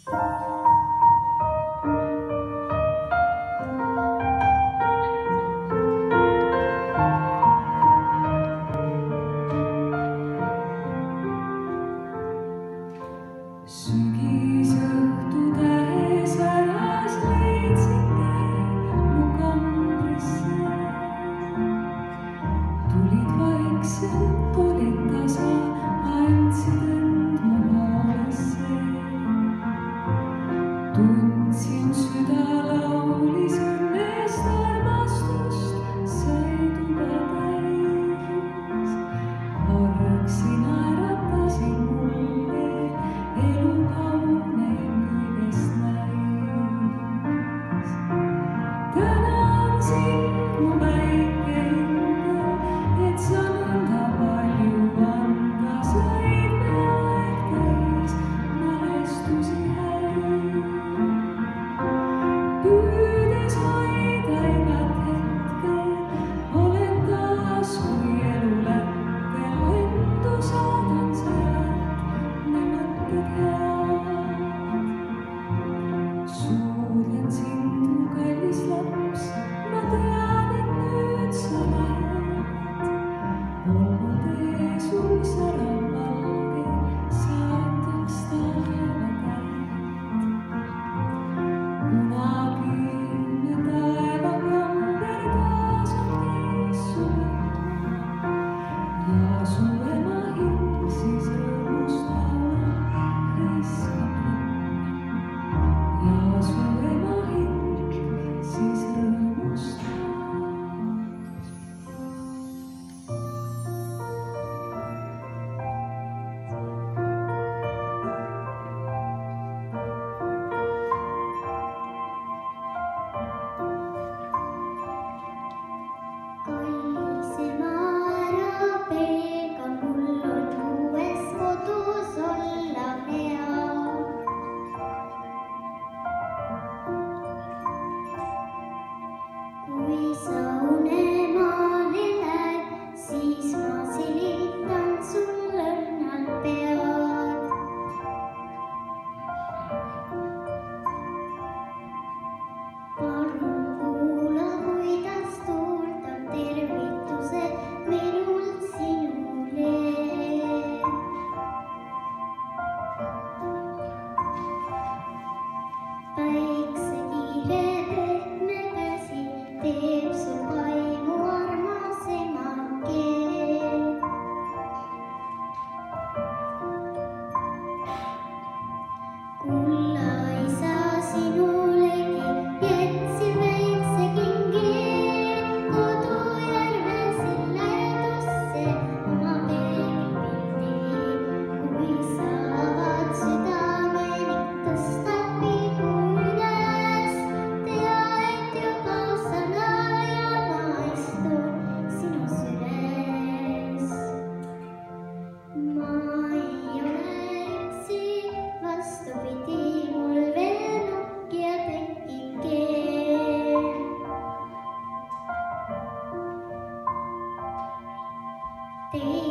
Sügisõhtu tähes äras leidsite mu kambrisse. Tulid vaikselt, olid tasa, andsid end mu hoolesse. Tundsin süda laulis õnnest, armastust sai tuba täis. Argsi naeratasin mulle, elu kauneim kõigest näis. Tänan sind, mu väike hingel, et sa nõnda palju anda said. Me aeg täis mälestusi häid. Püüdes hoida igat hetke, olen taas kui elu lättel. Lendu saadan sealt ne mõtted head. Suudlen sind, mu kallis laps, ma tean, et nüüd sa lähed. Olgu tee sul säravvalge, saataks taeva täit. Kunagine taevakamber taas on teis su võtma ja su ema hing siis rõõmustama hõiskab rõõma. Ja su ema hing siis rõõmustab. Kallis ema, ära pelga, mul on uues kodus olla hea. Kui sa unemaale lähed, siis ma silitan sul õrnad pead. Palun kuula, kuidas tuultab tervitused minult sinule. Päikse kiire pehme käsi teeb su vaimu armas emake. Kulla isa sinulegi jätsin väikse kingi, Kodujärve silla lähedusse oma peeglipildi. Kui sa avad südame ning tõstad pilgu üles, tea, et juba sana ja ma istun sinu süles. Ma ei ole üksi, vastupidi, mul veel Nokia tekike. Tee